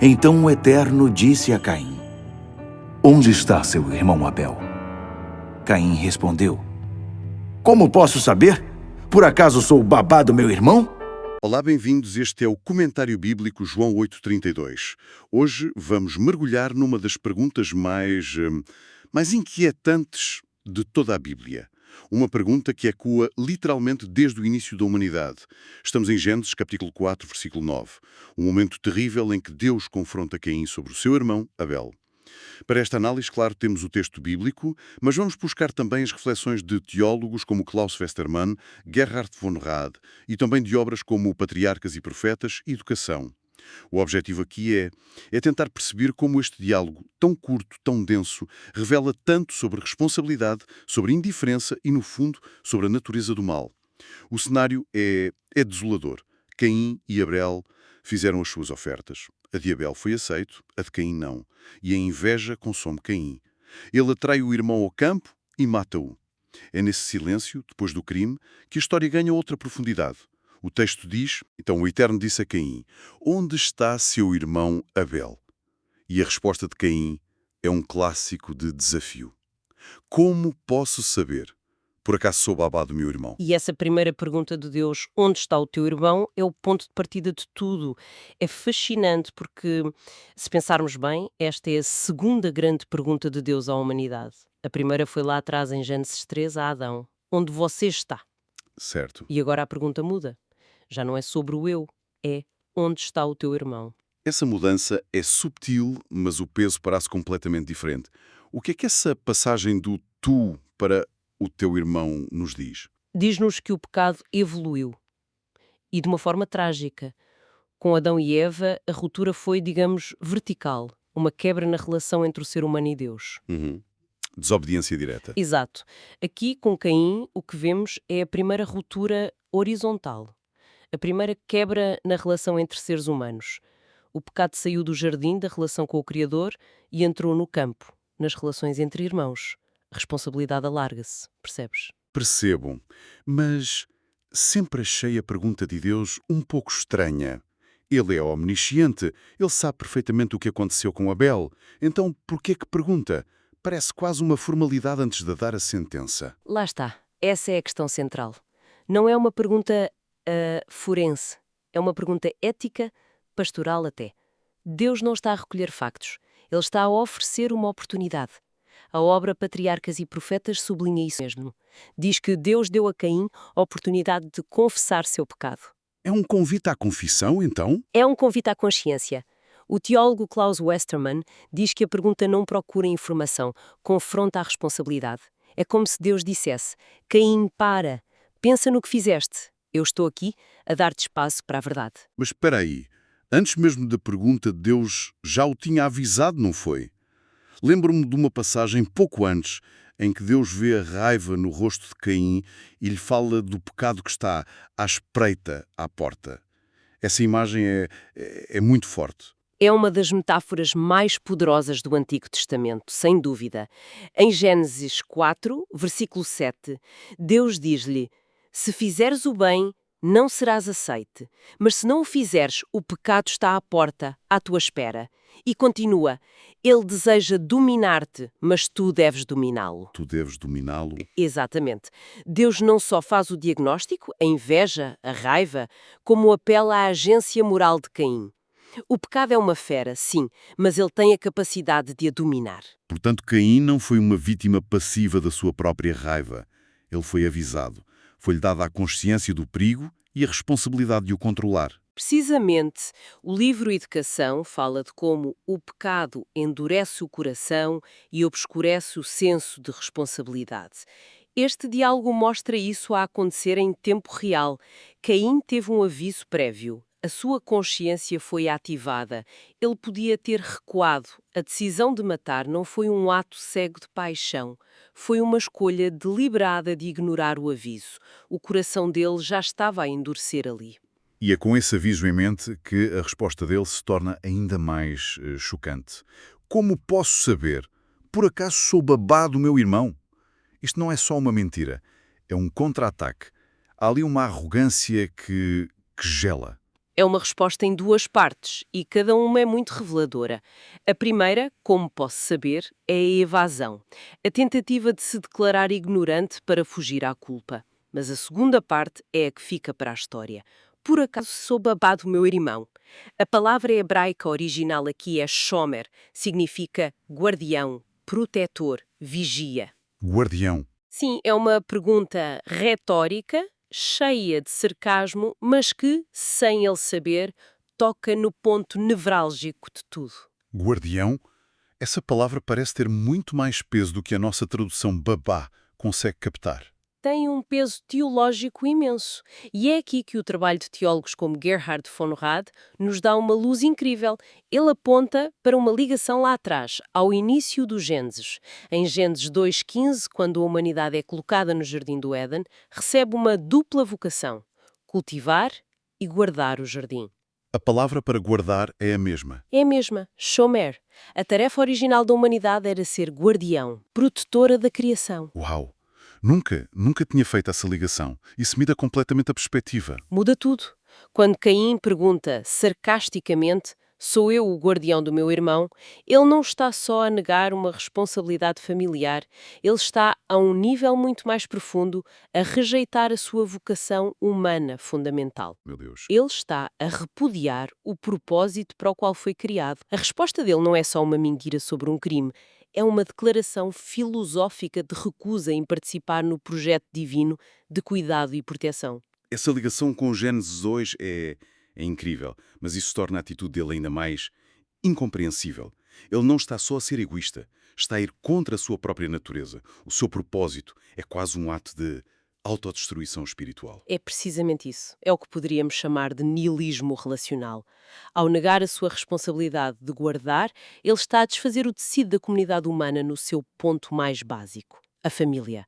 Então o Eterno disse a Caim: Onde está seu irmão Abel? Caim respondeu: Como posso saber? Por acaso sou o babá do meu irmão? Olá, bem-vindos. Este é o Comentário Bíblico João 8,32. Hoje vamos mergulhar numa das perguntas mais inquietantes de toda a Bíblia. Uma pergunta que ecoa literalmente desde o início da humanidade. Estamos em Gênesis, capítulo 4, versículo 9. Um momento terrível em que Deus confronta Caim sobre o seu irmão, Abel. Para esta análise, claro, temos o texto bíblico, mas vamos buscar também as reflexões de teólogos como Klaus Westermann, Gerhard von Rad e também de obras como Patriarcas e Profetas e Educação. O objetivo aqui é tentar perceber como este diálogo, tão curto, tão denso, revela tanto sobre responsabilidade, sobre indiferença e, no fundo, sobre a natureza do mal. O cenário é desolador. Caim e Abel fizeram as suas ofertas. A de Abel foi aceito, a de Caim não. E a inveja consome Caim. Ele atrai o irmão ao campo e mata-o. É nesse silêncio, depois do crime, que a história ganha outra profundidade. O texto diz, então o Eterno disse a Caim: Onde está seu irmão Abel? E a resposta de Caim é um clássico de desafio. Como posso saber? Por acaso sou babá do meu irmão? E essa primeira pergunta de Deus, onde está o teu irmão, é o ponto de partida de tudo. É fascinante porque, se pensarmos bem, esta é a segunda grande pergunta de Deus à humanidade. A primeira foi lá atrás, em Gênesis 3, a Adão. Onde você está? Certo. E agora a pergunta muda. Já não é sobre o eu, é onde está o teu irmão? Essa mudança é subtil, mas o peso parece completamente diferente. O que é que essa passagem do tu para o teu irmão nos diz? Diz-nos que o pecado evoluiu. E de uma forma trágica. Com Adão e Eva, a ruptura foi, digamos, vertical. Uma quebra na relação entre o ser humano e Deus. Desobediência direta. Exato. Aqui, com Caim, o que vemos é a primeira ruptura horizontal. A primeira quebra na relação entre seres humanos. O pecado saiu do jardim da relação com o Criador e entrou no campo, nas relações entre irmãos. A responsabilidade alarga-se, percebes? Percebo, mas sempre achei a pergunta de Deus um pouco estranha. Ele é omnisciente, ele sabe perfeitamente o que aconteceu com Abel. Então, por que é que pergunta? Parece quase uma formalidade antes de dar a sentença. Lá está. Essa é a questão central. Não é uma pergunta forense. É uma pergunta ética, pastoral até. Deus não está a recolher factos. Ele está a oferecer uma oportunidade. A obra Patriarcas e Profetas sublinha isso mesmo. Diz que Deus deu a Caim a oportunidade de confessar seu pecado. É um convite à confissão, então? É um convite à consciência. O teólogo Klaus Westermann diz que a pergunta não procura informação, confronta a responsabilidade. É como se Deus dissesse: Caim, para, pensa no que fizeste. Eu estou aqui a dar-te espaço para a verdade. Mas espera aí, antes mesmo da pergunta, Deus já o tinha avisado, não foi? Lembro-me de uma passagem pouco antes, em que Deus vê a raiva no rosto de Caim e lhe fala do pecado que está à espreita à porta. Essa imagem é muito forte. É uma das metáforas mais poderosas do Antigo Testamento, sem dúvida. Em Gênesis 4, versículo 7, Deus diz-lhe: Se fizeres o bem, não serás aceite, mas se não o fizeres, o pecado está à porta, à tua espera. E continua: Ele deseja dominar-te, mas tu deves dominá-lo. Tu deves dominá-lo. Exatamente. Deus não só faz o diagnóstico, a inveja, a raiva, como apela à agência moral de Caim. O pecado é uma fera, sim, mas ele tem a capacidade de a dominar. Portanto, Caim não foi uma vítima passiva da sua própria raiva. Ele foi avisado. Foi-lhe dada a consciência do perigo e a responsabilidade de o controlar. Precisamente, o livro Educação fala de como o pecado endurece o coração e obscurece o senso de responsabilidade. Este diálogo mostra isso a acontecer em tempo real. Caim teve um aviso prévio. A sua consciência foi ativada. Ele podia ter recuado. A decisão de matar não foi um ato cego de paixão. Foi uma escolha deliberada de ignorar o aviso. O coração dele já estava a endurecer ali. E é com esse aviso em mente que a resposta dele se torna ainda mais chocante. Como posso saber? Por acaso sou babá do meu irmão? Isto não é só uma mentira. É um contra-ataque. Há ali uma arrogância que gela. É uma resposta em duas partes e cada uma é muito reveladora. A primeira, como posso saber, é a evasão, a tentativa de se declarar ignorante para fugir à culpa. Mas a segunda parte é a que fica para a história. Por acaso sou babá do meu irmão. A palavra hebraica original aqui é shomer, significa guardião, protetor, vigia. Guardião. Sim, é uma pergunta retórica, cheia de sarcasmo, mas que, sem ele saber, toca no ponto nevrálgico de tudo. Guardião? Essa palavra parece ter muito mais peso do que a nossa tradução babá consegue captar. Tem um peso teológico imenso. E é aqui que o trabalho de teólogos como Gerhard von Rad nos dá uma luz incrível. Ele aponta para uma ligação lá atrás, ao início do Gênesis. Em Gênesis 2:15, quando a humanidade é colocada no Jardim do Éden, recebe uma dupla vocação: cultivar e guardar o jardim. A palavra para guardar é a mesma. É a mesma, shomer. A tarefa original da humanidade era ser guardião, protetora da criação. Uau! Nunca tinha feito essa ligação. Isso muda completamente a perspectiva. Muda tudo. Quando Caim pergunta sarcasticamente: sou eu o guardião do meu irmão? Ele não está só a negar uma responsabilidade familiar, ele está, a um nível muito mais profundo, a rejeitar a sua vocação humana fundamental. Meu Deus. Ele está a repudiar o propósito para o qual foi criado. A resposta dele não é só uma mentira sobre um crime, é uma declaração filosófica de recusa em participar no projeto divino de cuidado e proteção. Essa ligação com Gênesis 2 é incrível, mas isso torna a atitude dele ainda mais incompreensível. Ele não está só a ser egoísta, está a ir contra a sua própria natureza. O seu propósito é quase um ato de autodestruição espiritual. É precisamente isso. É o que poderíamos chamar de niilismo relacional. Ao negar a sua responsabilidade de guardar, ele está a desfazer o tecido da comunidade humana no seu ponto mais básico, a família.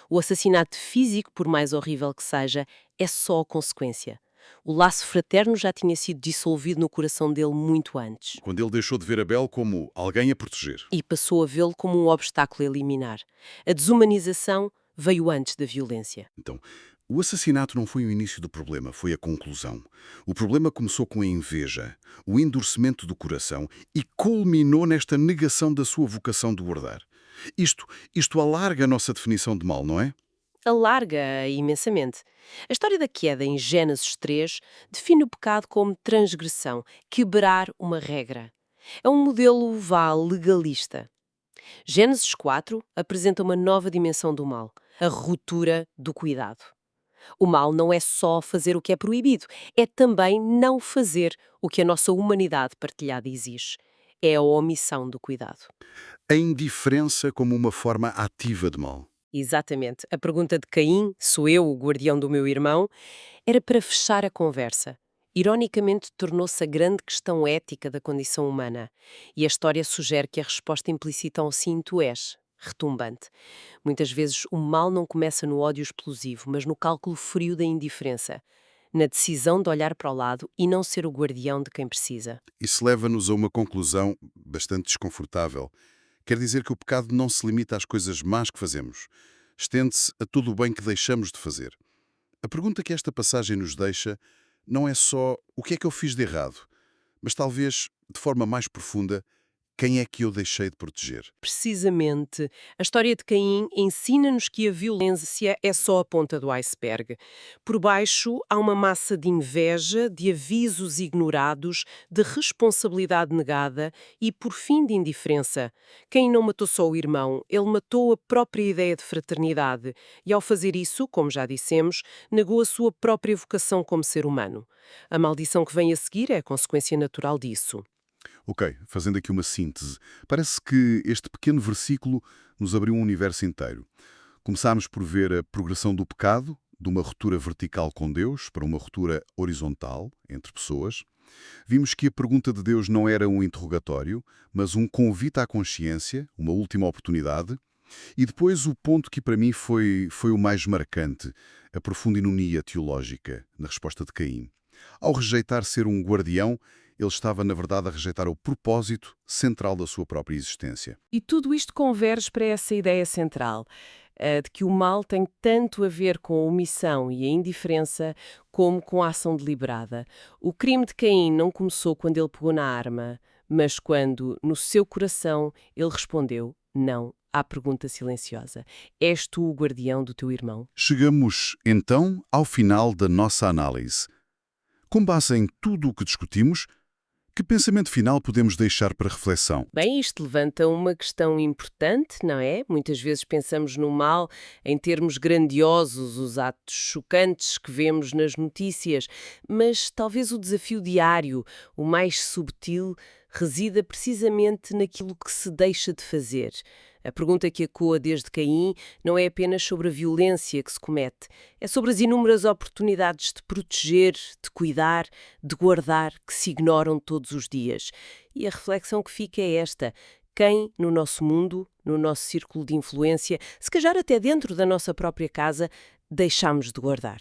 O assassinato físico, por mais horrível que seja, é só a consequência. O laço fraterno já tinha sido dissolvido no coração dele muito antes. Quando ele deixou de ver Abel como alguém a proteger. E passou a vê-lo como um obstáculo a eliminar. A desumanização veio antes da violência. Então, o assassinato não foi o início do problema, foi a conclusão. O problema começou com a inveja, o endurecimento do coração e culminou nesta negação da sua vocação de guardar. Isto alarga a nossa definição de mal, não é? Alarga imensamente. A história da queda em Gênesis 3 define o pecado como transgressão, quebrar uma regra. É um modelo legalista. Gênesis 4 apresenta uma nova dimensão do mal, a ruptura do cuidado. O mal não é só fazer o que é proibido, é também não fazer o que a nossa humanidade partilhada exige. É a omissão do cuidado. A indiferença como uma forma ativa de mal. Exatamente. A pergunta de Caim, sou eu o guardião do meu irmão, era para fechar a conversa. Ironicamente, tornou-se a grande questão ética da condição humana. E a história sugere que a resposta implícita ao sim tu és, retumbante. Muitas vezes o mal não começa no ódio explosivo, mas no cálculo frio da indiferença, na decisão de olhar para o lado e não ser o guardião de quem precisa. Isso leva-nos a uma conclusão bastante desconfortável. Quer dizer que o pecado não se limita às coisas más que fazemos. Estende-se a tudo o bem que deixamos de fazer. A pergunta que esta passagem nos deixa não é só o que é que eu fiz de errado, mas talvez, de forma mais profunda, quem é que eu deixei de proteger? Precisamente, a história de Caim ensina-nos que a violência é só a ponta do iceberg. Por baixo há uma massa de inveja, de avisos ignorados, de responsabilidade negada e, por fim, de indiferença. Caim não matou só o irmão, ele matou a própria ideia de fraternidade e, ao fazer isso, como já dissemos, negou a sua própria vocação como ser humano. A maldição que vem a seguir é a consequência natural disso. Ok, fazendo aqui uma síntese, parece que este pequeno versículo nos abriu um universo inteiro. Começámos por ver a progressão do pecado, de uma ruptura vertical com Deus para uma ruptura horizontal entre pessoas. Vimos que a pergunta de Deus não era um interrogatório, mas um convite à consciência, uma última oportunidade. E depois o ponto que para mim foi o mais marcante, a profunda ironia teológica na resposta de Caim. Ao rejeitar ser um guardião, ele estava, na verdade, a rejeitar o propósito central da sua própria existência. E tudo isto converge para essa ideia central. de que o mal tem tanto a ver com a omissão e a indiferença como com a ação deliberada. O crime de Caim não começou quando ele pegou na arma, mas quando, no seu coração, ele respondeu não à pergunta silenciosa: és tu o guardião do teu irmão? Chegamos, então, ao final da nossa análise. Com base em tudo o que discutimos, que pensamento final podemos deixar para reflexão? Bem, isto levanta uma questão importante, não é? Muitas vezes pensamos no mal em termos grandiosos, os atos chocantes que vemos nas notícias, mas talvez o desafio diário, o mais subtil, resida precisamente naquilo que se deixa de fazer. A pergunta que ecoa desde Caim não é apenas sobre a violência que se comete, é sobre as inúmeras oportunidades de proteger, de cuidar, de guardar, que se ignoram todos os dias. E a reflexão que fica é esta: quem no nosso mundo, no nosso círculo de influência, se calhar até dentro da nossa própria casa, deixamos de guardar?